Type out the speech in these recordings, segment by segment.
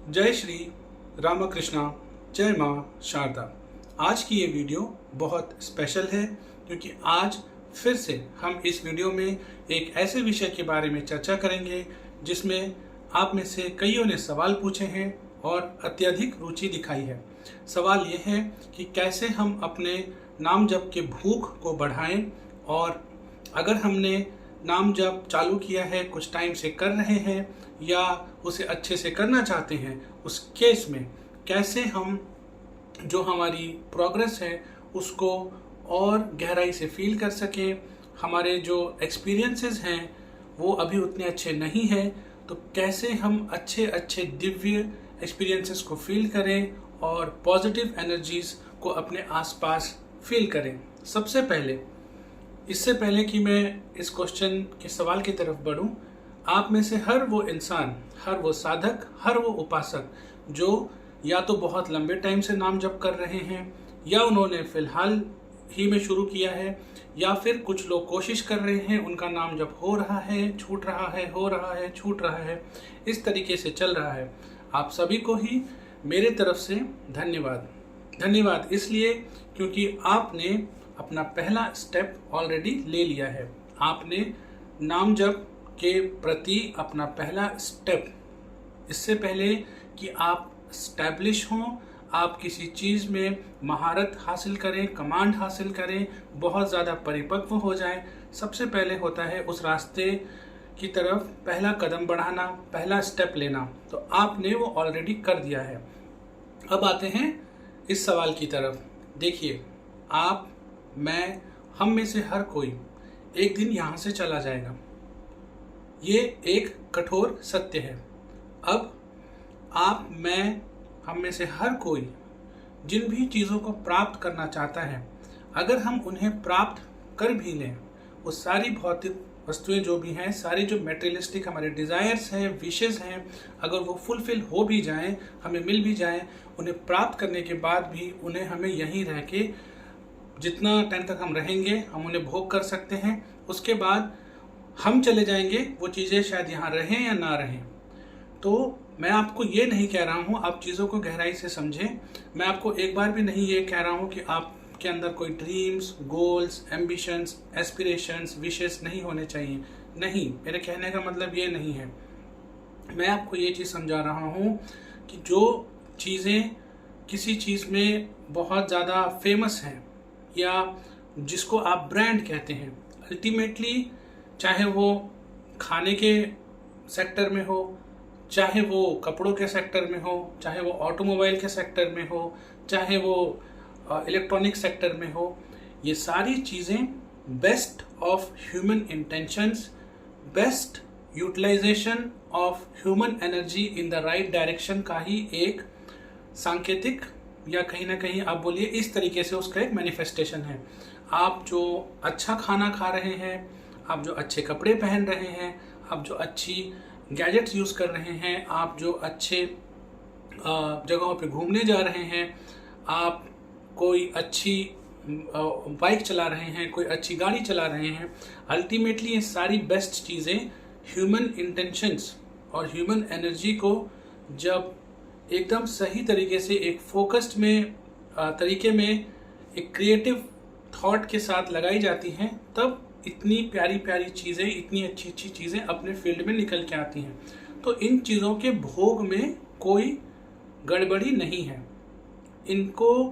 जय श्री रामकृष्णा, जय माँ शारदा। आज की ये वीडियो बहुत स्पेशल है क्योंकि आज फिर से हम इस वीडियो में एक ऐसे विषय के बारे में चर्चा करेंगे जिसमें आप में से कईयों ने सवाल पूछे हैं और अत्यधिक रुचि दिखाई है। सवाल ये है कि कैसे हम अपने नाम जप के भूख को बढ़ाएं, और अगर हमने नाम जप चालू किया है, कुछ टाइम से कर रहे हैं या उसे अच्छे से करना चाहते हैं, उस केस में कैसे हम जो हमारी प्रोग्रेस है उसको और गहराई से फील कर सकें। हमारे जो एक्सपीरियंसेस हैं वो अभी उतने अच्छे नहीं हैं, तो कैसे हम अच्छे अच्छे दिव्य एक्सपीरियंसेस को फील करें और पॉजिटिव एनर्जीज को अपने आसपास फील करें। सबसे पहले, इससे पहले कि मैं इस क्वेश्चन के सवाल की तरफ बढ़ूं, आप में से हर वो इंसान, हर वो साधक, हर वो उपासक जो या तो बहुत लंबे टाइम से नाम जप कर रहे हैं या उन्होंने फिलहाल ही में शुरू किया है, या फिर कुछ लोग कोशिश कर रहे हैं, उनका नाम जप हो रहा है, छूट रहा है, हो रहा है, छूट रहा है, इस तरीके से चल रहा है, आप सभी को ही मेरे तरफ से धन्यवाद। धन्यवाद इसलिए क्योंकि आपने अपना पहला स्टेप ऑलरेडी ले लिया है। आपने नाम जप के प्रति अपना पहला स्टेप, इससे पहले कि आप स्टैब्लिश हों, आप किसी चीज़ में महारत हासिल करें, कमांड हासिल करें, बहुत ज़्यादा परिपक्व हो जाएं, सबसे पहले होता है उस रास्ते की तरफ पहला कदम बढ़ाना, पहला स्टेप लेना। तो आपने वो ऑलरेडी कर दिया है। अब आते हैं इस सवाल की तरफ। देखिए, आप, मैं, हम में से हर कोई एक दिन यहाँ से चला जाएगा। ये एक कठोर सत्य है। अब आप, मैं, हम में से हर कोई जिन भी चीज़ों को प्राप्त करना चाहता है, अगर हम उन्हें प्राप्त कर भी लें, वो सारी भौतिक वस्तुएं जो भी हैं, सारे जो मेटेरियलिस्टिक हमारे डिज़ायर्स हैं, विशेस हैं, अगर वो फुलफिल हो भी जाएं, हमें मिल भी जाएं, उन्हें प्राप्त करने के बाद भी उन्हें हमें यहीं रह के जितना टाइम तक हम रहेंगे हम उन्हें भोग कर सकते हैं। उसके बाद हम चले जाएंगे, वो चीज़ें शायद यहाँ रहें या ना रहें। तो मैं आपको ये नहीं कह रहा हूँ आप चीज़ों को गहराई से समझें। मैं आपको एक बार भी नहीं ये कह रहा हूँ कि आपके अंदर कोई dreams, goals, ambitions, aspirations, wishes नहीं होने चाहिए। नहीं, मेरे कहने का मतलब ये नहीं है। मैं आपको ये चीज़ समझा रहा हूँ कि जो चीज़ें किसी चीज़ में बहुत ज़्यादा फेमस हैं या जिसको आप ब्रांड कहते हैं, अल्टीमेटली चाहे वो खाने के सेक्टर में हो, चाहे वो कपड़ों के सेक्टर में हो, चाहे वो ऑटोमोबाइल के सेक्टर में हो, चाहे वो इलेक्ट्रॉनिक सेक्टर में हो, ये सारी चीज़ें best of human intentions, best utilisation of human energy in the right direction का ही एक सांकेतिक, या कहीं ना कहीं आप बोलिए इस तरीके से उसका एक मैनिफेस्टेशन है। आप जो अच्छा खाना खा रहे हैं, आप जो अच्छे कपड़े पहन रहे हैं, आप जो अच्छी गैजेट्स यूज़ कर रहे हैं, आप जो अच्छे जगहों पे घूमने जा रहे हैं, आप कोई अच्छी बाइक चला रहे हैं, कोई अच्छी गाड़ी चला रहे हैं, अल्टीमेटली ये सारी बेस्ट चीज़ें ह्यूमन इंटेंशंस और ह्यूमन एनर्जी को जब एकदम सही तरीके से एक फोकस्ड में तरीके में एक क्रिएटिव थॉट के साथ लगाई जाती हैं, तब इतनी प्यारी प्यारी चीज़ें, इतनी अच्छी अच्छी चीज़ें अपने फील्ड में निकल के आती हैं। तो इन चीज़ों के भोग में कोई गड़बड़ी नहीं है। इनको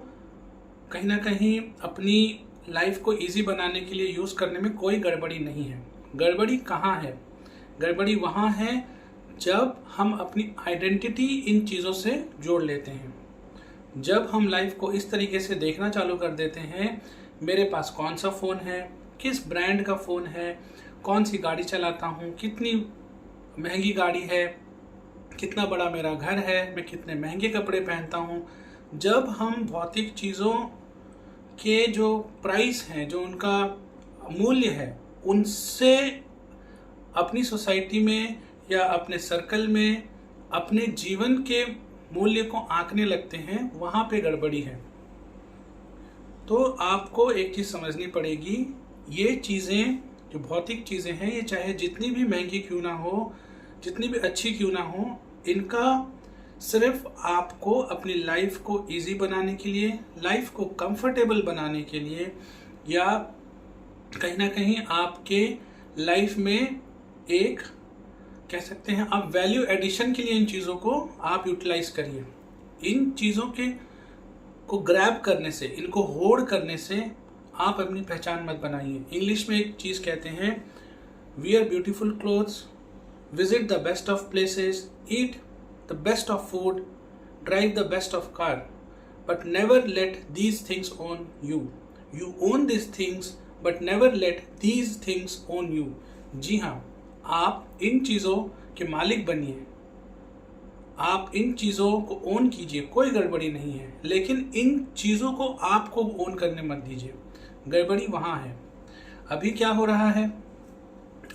कहीं ना कहीं अपनी लाइफ को इजी बनाने के लिए यूज़ करने में कोई गड़बड़ी नहीं है। गड़बड़ी कहाँ है? गड़बड़ी वहाँ है जब हम अपनी आइडेंटिटी इन चीज़ों से जोड़ लेते हैं। जब हम लाइफ को इस तरीके से देखना चालू कर देते हैं, मेरे पास कौन सा फ़ोन है, किस ब्रांड का फ़ोन है, कौन सी गाड़ी चलाता हूँ, कितनी महंगी गाड़ी है, कितना बड़ा मेरा घर है, मैं कितने महंगे कपड़े पहनता हूँ। जब हम भौतिक चीज़ों के जो प्राइस हैं, जो उनका मूल्य है, उनसे अपनी सोसाइटी में या अपने सर्कल में अपने जीवन के मूल्य को आंकने लगते हैं, वहाँ पे गड़बड़ी है। तो आपको एक चीज़ समझनी पड़ेगी, ये चीज़ें जो भौतिक चीज़ें हैं, ये चाहे जितनी भी महंगी क्यों ना हो, जितनी भी अच्छी क्यों ना हो, इनका सिर्फ आपको अपनी लाइफ को इजी बनाने के लिए, लाइफ को कंफर्टेबल बनाने के लिए, या कहीं ना कहीं आपके लाइफ में एक कह सकते हैं आप वैल्यू एडिशन के लिए इन चीज़ों को आप यूटिलाइज करिए। इन चीज़ों के को ग्रैब करने से, इनको होल्ड करने से आप अपनी पहचान मत बनाइए। इंग्लिश में एक चीज़ कहते हैं, wear beautiful clothes, visit the best of places, eat the best of food, drive the best of car, but never let these things own you. You own this things but never let these things own you. जी हाँ, आप इन चीज़ों के मालिक बनिए, आप इन चीज़ों को ओन कीजिए, कोई गड़बड़ी नहीं है, लेकिन इन चीज़ों को आपको ओन करने मत दीजिए। गड़बड़ी वहाँ है। अभी क्या हो रहा है,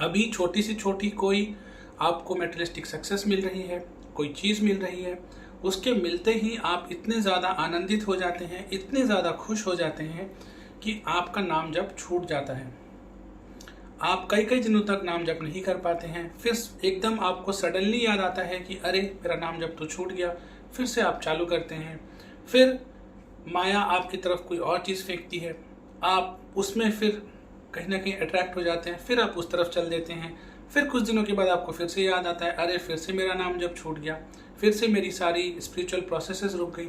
अभी छोटी से छोटी कोई आपको मेटेरियलिस्टिक सक्सेस मिल रही है, कोई चीज़ मिल रही है, उसके मिलते ही आप इतने ज़्यादा आनंदित हो जाते हैं, इतने ज़्यादा खुश हो जाते हैं कि आपका नाम जप छूट जाता है। आप कई कई दिनों तक नाम जप नहीं कर पाते हैं, फिर एकदम आपको सडनली याद आता है कि अरे मेरा नाम जप तो छूट गया। फिर से आप चालू करते हैं, फिर माया आपकी तरफ कोई और चीज़ फेंकती है, आप उसमें फिर कहीं ना कहीं अट्रैक्ट हो जाते हैं, फिर आप उस तरफ चल देते हैं। फिर कुछ दिनों के बाद आपको फिर से याद आता है, अरे फिर से मेरा नाम जप छूट गया, फिर से मेरी सारी स्पिरिचुअल प्रोसेसेस रुक गई।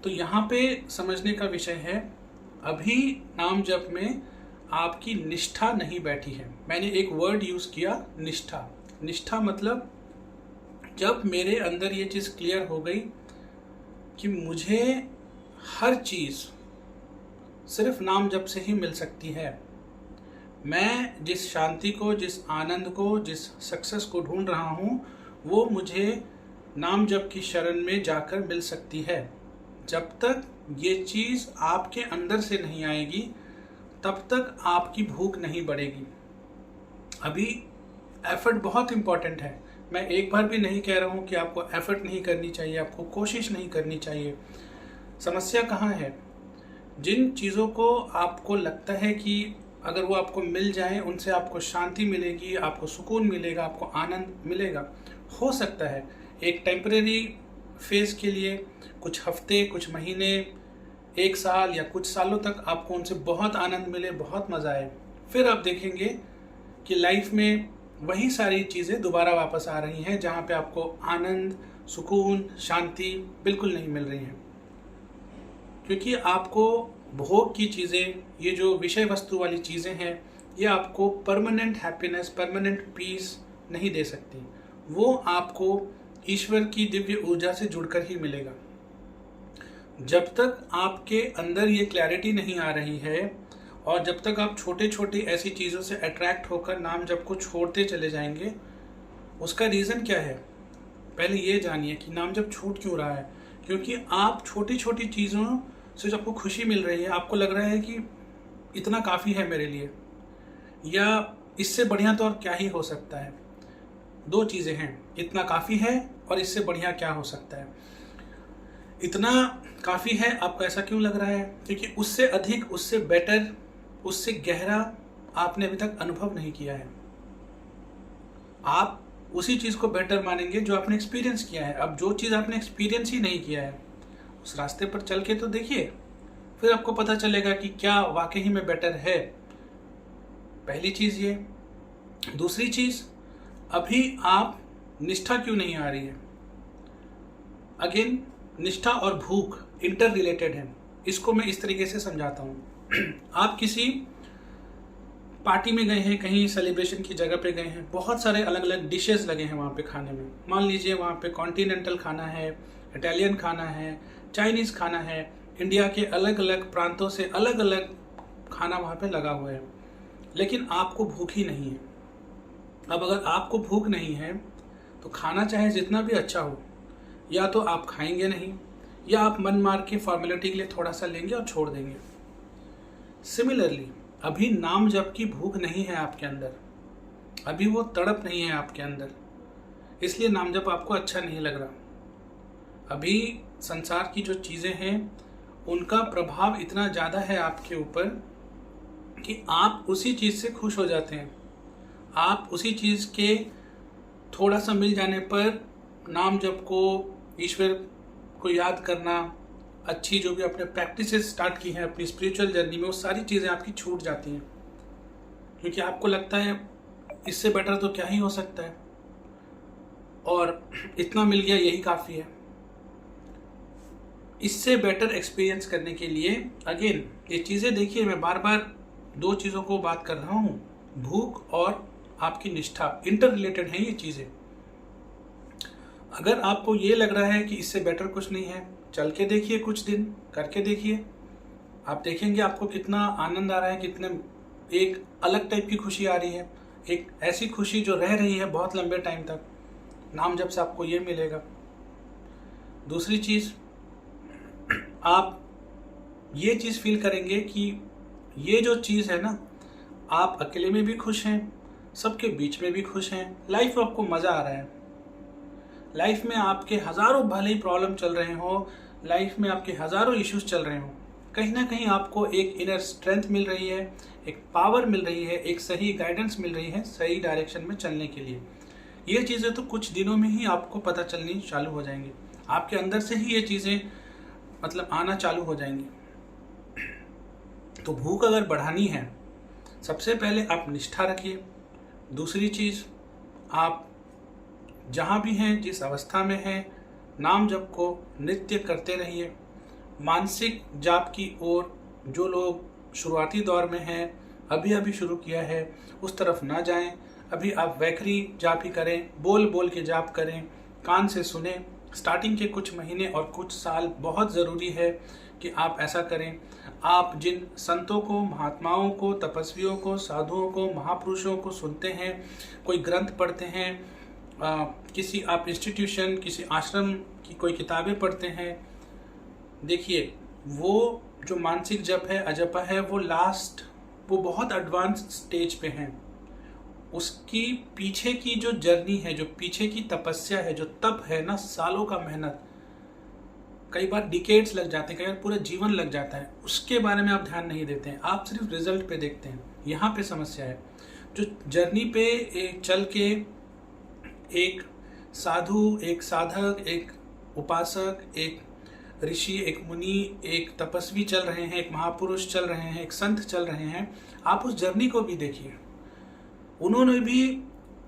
तो यहाँ पे समझने का विषय है, अभी नाम जप में आपकी निष्ठा नहीं बैठी है। मैंने एक वर्ड यूज़ किया, निष्ठा। निष्ठा मतलब जब मेरे अंदर ये चीज़ क्लियर हो गई कि मुझे हर चीज़ सिर्फ नाम जप से ही मिल सकती है, मैं जिस शांति को, जिस आनंद को, जिस सक्सेस को ढूंढ रहा हूँ, वो मुझे नाम जप की शरण में जाकर मिल सकती है। जब तक ये चीज़ आपके अंदर से नहीं आएगी, तब तक आपकी भूख नहीं बढ़ेगी। अभी एफर्ट बहुत इम्पॉर्टेंट है। मैं एक बार भी नहीं कह रहा हूँ कि आपको एफर्ट नहीं करनी चाहिए, आपको कोशिश नहीं करनी चाहिए। समस्या कहाँ है, जिन चीज़ों को आपको लगता है कि अगर वो आपको मिल जाए, उनसे आपको शांति मिलेगी, आपको सुकून मिलेगा, आपको आनंद मिलेगा, हो सकता है एक टेम्परेरी फेज़ के लिए, कुछ हफ्ते, कुछ महीने, एक साल या कुछ सालों तक आपको उनसे बहुत आनंद मिले, बहुत मज़ा आए। फिर आप देखेंगे कि लाइफ में वही सारी चीज़ें दोबारा वापस आ रही हैं, जहाँ पे आपको आनंद, सुकून, शांति बिल्कुल नहीं मिल रही हैं। क्योंकि आपको भोग की चीज़ें, ये जो विषय वस्तु वाली चीज़ें हैं, ये आपको परमानेंट हैप्पीनेस, परमानेंट पीस नहीं दे सकती। वो आपको ईश्वर की दिव्य ऊर्जा से जुड़कर ही मिलेगा। जब तक आपके अंदर ये क्लैरिटी नहीं आ रही है, और जब तक आप छोटे छोटे ऐसी चीज़ों से अट्रैक्ट होकर नाम जप को छोड़ते चले जाएंगे, उसका रीज़न क्या है? पहले ये जानिए कि नाम जप छूट क्यों रहा है। क्योंकि आप छोटी छोटी चीज़ों से जो आपको खुशी मिल रही है, आपको लग रहा है कि इतना काफ़ी है मेरे लिए, या इससे बढ़िया तो और क्या ही हो सकता है। दो चीज़ें हैं, इतना काफ़ी है और इससे बढ़िया क्या हो सकता है। इतना काफ़ी है आपको ऐसा क्यों लग रहा है? क्योंकि उससे अधिक, उससे बेटर, उससे गहरा आपने अभी तक अनुभव नहीं किया है। आप उसी चीज़ को बेटर मानेंगे जो आपने एक्सपीरियंस किया है। अब जो चीज़ आपने एक्सपीरियंस ही नहीं किया है, उस रास्ते पर चल के तो देखिए, फिर आपको पता चलेगा कि क्या वाकई में बेटर है। पहली चीज़ ये। दूसरी चीज़, अभी आप निष्ठा क्यों नहीं आ रही है? अगेन, निष्ठा और भूख इंटर रिलेटेड है। इसको मैं इस तरीके से समझाता हूँ। आप किसी पार्टी में गए हैं, कहीं सेलिब्रेशन की जगह पे गए हैं, बहुत सारे अलग अलग डिशेस लगे हैं वहाँ पे खाने में। मान लीजिए वहाँ पे कॉन्टिनेंटल खाना है, इटालियन खाना है, चाइनीज़ खाना है, इंडिया के अलग अलग प्रांतों से अलग अलग खाना वहाँ पे लगा हुआ है, लेकिन आपको भूख ही नहीं है। अब अगर आपको भूख नहीं है तो खाना चाहे जितना भी अच्छा हो, या तो आप खाएंगे नहीं, या आप मन मार के फॉर्मेलिटी के लिए थोड़ा सा लेंगे और छोड़ देंगे। सिमिलरली, अभी नाम जप की भूख नहीं है आपके अंदर, अभी वो तड़प नहीं है आपके अंदर, इसलिए नाम जप आपको अच्छा नहीं लग रहा। अभी संसार की जो चीज़ें हैं उनका प्रभाव इतना ज़्यादा है आपके ऊपर कि आप उसी चीज़ से खुश हो जाते हैं। आप उसी चीज़ के थोड़ा सा मिल जाने पर नाम जप को ईश्वर को याद करना, अच्छी जो भी आपने प्रैक्टिसेस स्टार्ट की हैं अपनी स्पिरिचुअल जर्नी में, वो सारी चीज़ें आपकी छूट जाती हैं, क्योंकि आपको लगता है इससे बेटर तो क्या ही हो सकता है और इतना मिल गया यही काफ़ी है। इससे बेटर एक्सपीरियंस करने के लिए अगेन ये चीज़ें देखिए, मैं बार बार दो चीज़ों को बात कर रहा हूँ, भूख और आपकी निष्ठा इंटर रिलेटेड हैं ये चीज़ें। अगर आपको ये लग रहा है कि इससे बेटर कुछ नहीं है, चल के देखिए, कुछ दिन करके देखिए, आप देखेंगे आपको कितना आनंद आ रहा है, कितने एक अलग टाइप की खुशी आ रही है, एक ऐसी खुशी जो रह रही है बहुत लंबे टाइम तक। नाम जब से आपको ये मिलेगा। दूसरी चीज़, आप ये चीज़ फील करेंगे कि ये जो चीज़ है ना, आप अकेले में भी खुश हैं, सबके बीच में भी खुश हैं, लाइफ में आपको मज़ा आ रहा है। लाइफ में आपके हज़ारों भले ही प्रॉब्लम चल रहे हो, लाइफ में आपके हज़ारों इश्यूज चल रहे हो, कहीं ना कहीं आपको एक इनर स्ट्रेंथ मिल रही है, एक पावर मिल रही है, एक सही गाइडेंस मिल रही है सही डायरेक्शन में चलने के लिए। ये चीज़ें तो कुछ दिनों में ही आपको पता चलनी चालू हो जाएंगी, आपके अंदर से ही ये चीज़ें मतलब आना चालू हो जाएंगी। तो भूख अगर बढ़ानी है, सबसे पहले आप निष्ठा रखिए। दूसरी चीज़, आप जहाँ भी हैं, जिस अवस्था में हैं, नाम जप को नित्य करते रहिए। मानसिक जाप की ओर जो लोग शुरुआती दौर में हैं, अभी अभी शुरू किया है, उस तरफ ना जाएं। अभी आप वैखरी जाप ही करें, बोल बोल के जाप करें, कान से सुने। स्टार्टिंग के कुछ महीने और कुछ साल बहुत ज़रूरी है कि आप ऐसा करें। आप जिन संतों को, महात्माओं को, तपस्वियों को, साधुओं को, महापुरुषों को सुनते हैं, कोई ग्रंथ पढ़ते हैं, किसी आप इंस्टीट्यूशन, किसी आश्रम की कोई किताबें पढ़ते हैं, देखिए वो जो मानसिक जप है, अजपा है, वो बहुत एडवांस स्टेज पे हैं। उसकी पीछे की जो जर्नी है, जो पीछे की तपस्या है, जो तप है ना, सालों का मेहनत, कई बार डिकेड्स लग जाते हैं, कई बार पूरा जीवन लग जाता है, उसके बारे में आप ध्यान नहीं देते हैं, आप सिर्फ रिजल्ट पे देखते हैं। यहाँ पे समस्या है। जो जर्नी पे चल के एक साधु, एक साधक, एक उपासक, एक ऋषि, एक मुनि, एक तपस्वी चल रहे हैं, एक महापुरुष चल रहे हैं, एक संत चल रहे हैं, आप उस जर्नी को भी देखिए। उन्होंने भी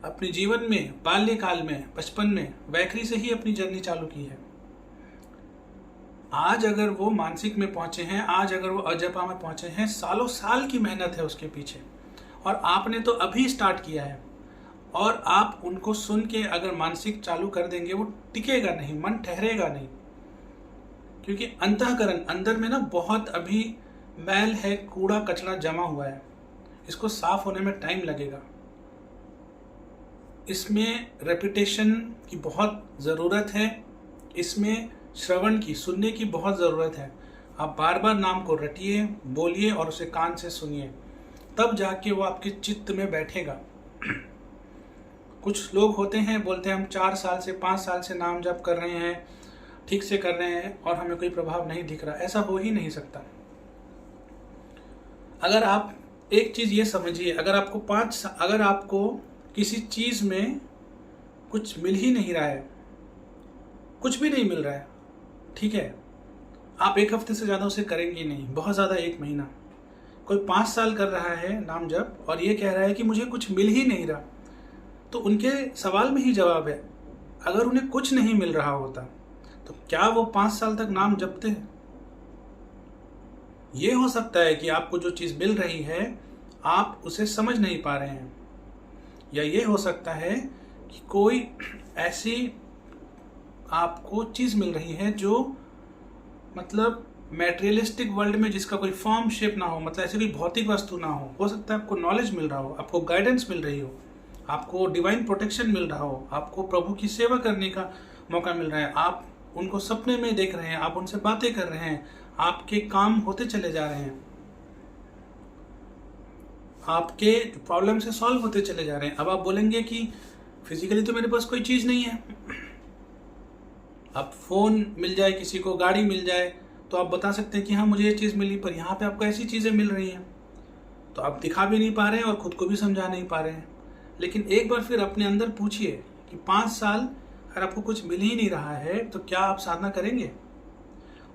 अपने जीवन में, बाल्यकाल में, बचपन में वैखरी से ही अपनी जर्नी चालू की है। आज अगर वो मानसिक में पहुंचे हैं, आज अगर वो अजपा में पहुंचे हैं, सालों साल की मेहनत है उसके पीछे, और आपने तो अभी स्टार्ट किया है। और आप उनको सुन के अगर मानसिक चालू कर देंगे, वो टिकेगा नहीं, मन ठहरेगा नहीं, क्योंकि अंतःकरण, अंदर में ना बहुत अभी मैल है, कूड़ा कचरा जमा हुआ है, इसको साफ होने में टाइम लगेगा। इसमें रेपिटेशन की बहुत ज़रूरत है, इसमें श्रवण की, सुनने की बहुत ज़रूरत है। आप बार बार नाम को रटिए, बोलिए और उसे कान से सुनिए, तब जाके वो आपके चित्त में बैठेगा। कुछ लोग होते हैं, बोलते हैं हम 4 साल से 5 साल से नाम जप कर रहे हैं, ठीक से कर रहे हैं और हमें कोई प्रभाव नहीं दिख रहा। ऐसा हो ही नहीं सकता। अगर आप एक चीज़ ये समझिए, अगर आपको किसी चीज़ में कुछ मिल ही नहीं रहा है, कुछ भी नहीं मिल रहा है, ठीक है, आप 1 हफ्ते से ज़्यादा उसे करेंगे नहीं, बहुत ज़्यादा 1 महीना। कोई 5 साल कर रहा है नाम जप और ये कह रहा है कि मुझे कुछ मिल ही नहीं रहा, तो उनके सवाल में ही जवाब है। अगर उन्हें कुछ नहीं मिल रहा होता तो क्या वो 5 साल तक नाम जपते हैं? ये हो सकता है कि आपको जो चीज़ मिल रही है आप उसे समझ नहीं पा रहे हैं, या ये हो सकता है कि कोई ऐसी आपको चीज़ मिल रही है जो मतलब मैटेरियलिस्टिक वर्ल्ड में जिसका कोई फॉर्म शेप ना हो, मतलब ऐसी कोई भौतिक वस्तु ना हो सकता है आपको नॉलेज मिल रहा हो, आपको गाइडेंस मिल रही हो, आपको डिवाइन प्रोटेक्शन मिल रहा हो, आपको प्रभु की सेवा करने का मौका मिल रहा है, आप उनको सपने में देख रहे हैं, आप उनसे बातें कर रहे हैं, आपके काम होते चले जा रहे हैं, आपके प्रॉब्लम से सॉल्व होते चले जा रहे हैं। अब आप बोलेंगे कि फिजिकली तो मेरे पास कोई चीज़ नहीं है। अब फ़ोन मिल जाए किसी को, गाड़ी मिल जाए, तो आप बता सकते हैं कि हाँ मुझे ये चीज़ मिली, पर यहाँ पे आपको ऐसी चीज़ें मिल रही हैं, तो आप दिखा भी नहीं पा रहे हैं और ख़ुद को भी समझा नहीं पा रहे हैं। लेकिन एक बार फिर अपने अंदर पूछिए कि 5 साल अगर आपको कुछ मिल ही नहीं रहा है तो क्या आप साधना करेंगे?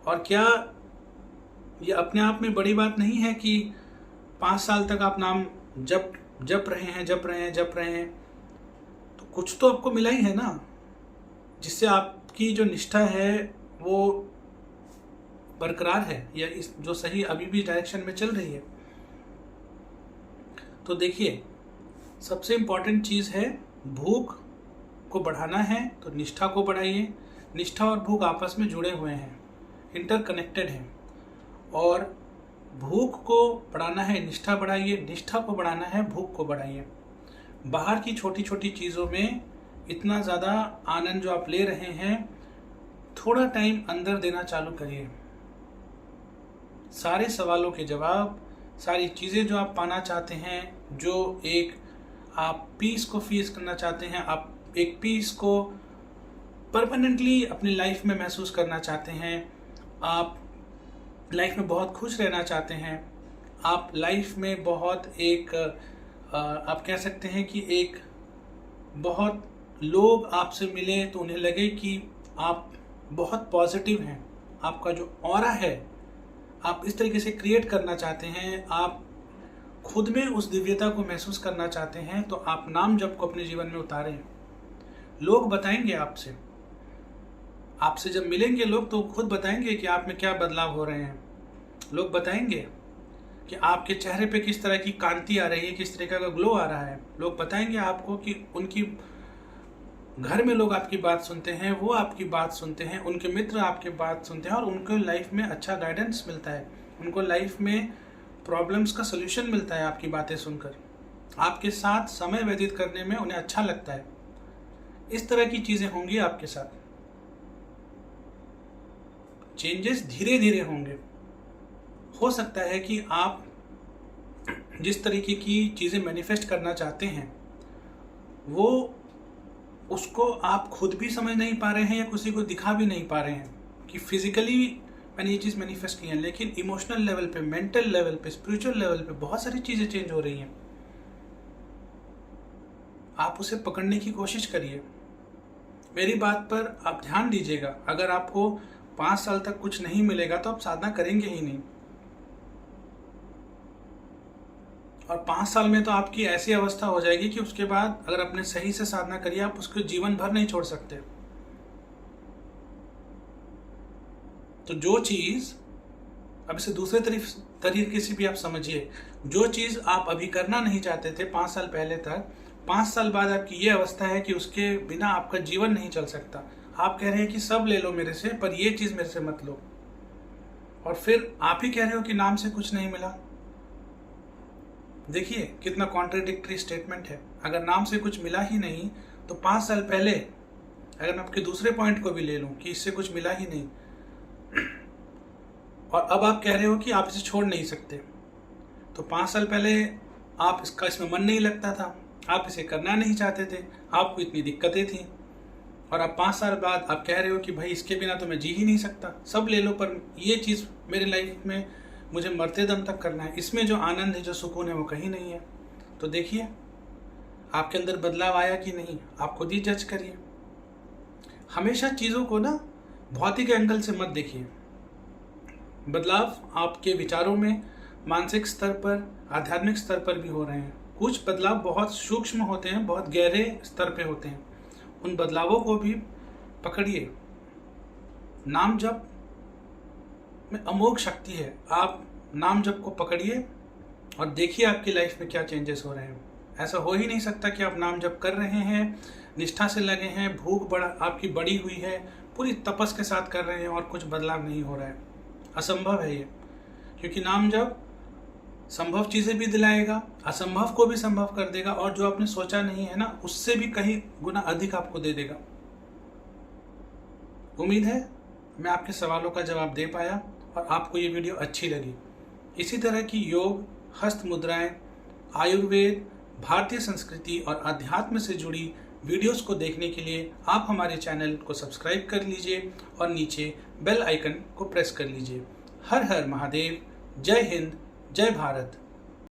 और क्या ये अपने आप में बड़ी बात नहीं है कि 5 साल तक आप नाम जप रहे हैं, तो कुछ तो आपको मिला ही है ना, जिससे आपकी जो निष्ठा है वो बरकरार है या इस जो सही अभी भी डायरेक्शन में चल रही है। तो देखिए, सबसे इम्पॉर्टेंट चीज़ है भूख को बढ़ाना है तो निष्ठा को बढ़ाइए। निष्ठा और भूख आपस में जुड़े हुए हैं, इंटरकनेक्टेड हैं। और भूख को बढ़ाना है निष्ठा बढ़ाइए, निष्ठा को बढ़ाना है भूख को बढ़ाइए। बाहर की छोटी छोटी चीज़ों में इतना ज़्यादा आनंद जो आप ले रहे हैं, थोड़ा टाइम अंदर देना चालू करिए। सारे सवालों के जवाब, सारी चीज़ें जो आप पाना चाहते हैं, जो एक आप पीस को फीस करना चाहते हैं, आप एक पीस को परमानेंटली अपनी लाइफ में महसूस करना चाहते हैं, आप लाइफ में बहुत खुश रहना चाहते हैं, आप लाइफ में बहुत एक आप कह सकते हैं कि एक बहुत लोग आपसे मिले तो उन्हें लगे कि आप बहुत पॉजिटिव हैं, आपका जो ऑरा है आप इस तरीके से क्रिएट करना चाहते हैं, आप खुद में उस दिव्यता को महसूस करना चाहते हैं, तो आप नाम जप को अपने जीवन में उतारें। लोग बताएंगे आपसे जब मिलेंगे लोग तो खुद बताएंगे कि आप में क्या बदलाव हो रहे हैं। लोग बताएंगे कि आपके चेहरे पे किस तरह की कांति आ रही है, किस तरीके का ग्लो आ रहा है। लोग बताएंगे आपको कि उनकी घर में लोग आपकी बात सुनते हैं, वो आपकी बात सुनते हैं, उनके मित्र आपकी बात सुनते हैं और उनको लाइफ में अच्छा गाइडेंस मिलता है, उनको लाइफ में प्रॉब्लम्स का सलूशन मिलता है आपकी बातें सुनकर। आपके साथ समय व्यतीत करने में उन्हें अच्छा लगता है। इस तरह की चीज़ें होंगी आपके साथ। चेंजेस धीरे धीरे होंगे। हो सकता है कि आप जिस तरीके की चीज़ें मैनिफेस्ट करना चाहते हैं वो उसको आप खुद भी समझ नहीं पा रहे हैं या किसी को दिखा भी नहीं पा रहे हैं कि फिजिकली मैंने ये चीज़ मैनिफेस्ट की है, लेकिन इमोशनल लेवल पे, मेंटल लेवल पे, स्पिरिचुअल लेवल पे बहुत सारी चीज़ें चेंज हो रही हैं। आप उसे पकड़ने की कोशिश करिए। मेरी बात पर आप ध्यान दीजिएगा। अगर आपको 5 साल तक कुछ नहीं मिलेगा तो आप साधना करेंगे ही नहीं, और 5 साल में तो आपकी ऐसी अवस्था हो जाएगी कि उसके बाद अगर अपने सही से साधना करिए आप उसको जीवन भर नहीं छोड़ सकते। तो जो चीज, अब इसे दूसरे तरीके से भी आप समझिए, जो चीज आप अभी करना नहीं चाहते थे 5 साल पहले तक, 5 साल बाद आपकी ये अवस्था है कि उसके बिना आपका जीवन नहीं चल सकता। आप कह रहे हैं कि सब ले लो मेरे से, पर ये चीज मेरे से मत लो, और फिर आप ही कह रहे हो कि नाम से कुछ नहीं मिला। देखिए कितना कॉन्ट्रडिक्टरी स्टेटमेंट है। अगर नाम से कुछ मिला ही नहीं तो 5 साल पहले, अगर मैं आपके दूसरे पॉइंट को भी ले लूं कि इससे कुछ मिला ही नहीं, और अब आप कह रहे हो कि आप इसे छोड़ नहीं सकते, तो 5 साल पहले आप इसमें मन नहीं लगता था, आप इसे करना नहीं चाहते थे, आपको इतनी दिक्कतें थी, और अब 5 साल बाद आप कह रहे हो कि भाई इसके बिना तो मैं जी ही नहीं सकता, सब ले लो पर ये चीज़ मेरे लाइफ में मुझे मरते दम तक करना है, इसमें जो आनंद है, जो सुकून है वो कहीं नहीं है। तो देखिए आपके अंदर बदलाव आया कि नहीं, आप खुद ही जज करिए। हमेशा चीज़ों को ना भौतिक एंगल से मत देखिए। बदलाव आपके विचारों में, मानसिक स्तर पर, आध्यात्मिक स्तर पर भी हो रहे हैं। कुछ बदलाव बहुत सूक्ष्म होते हैं, बहुत गहरे स्तर पे होते हैं, उन बदलावों को भी पकड़िए। नाम जप में अमोघ शक्ति है। आप नाम जप को पकड़िए और देखिए आपकी लाइफ में क्या चेंजेस हो रहे हैं। ऐसा हो ही नहीं सकता कि आप नाम जप कर रहे हैं, निष्ठा से लगे हैं, भूख आपकी बढ़ी हुई है, पूरी तपस के साथ कर रहे हैं और कुछ बदलाव नहीं हो रहा है। असंभव है ये, क्योंकि नाम जप संभव चीज़ें भी दिलाएगा, असंभव को भी संभव कर देगा, और जो आपने सोचा नहीं है ना उससे भी कहीं गुना अधिक आपको दे देगा। उम्मीद है मैं आपके सवालों का जवाब दे पाया और आपको ये वीडियो अच्छी लगी। इसी तरह की योग, हस्त मुद्राएं, आयुर्वेद, भारतीय संस्कृति और अध्यात्म से जुड़ी वीडियोस को देखने के लिए आप हमारे चैनल को सब्सक्राइब कर लीजिए और नीचे बेल आइकन को प्रेस कर लीजिए। हर हर महादेव। जय हिंद, जय भारत।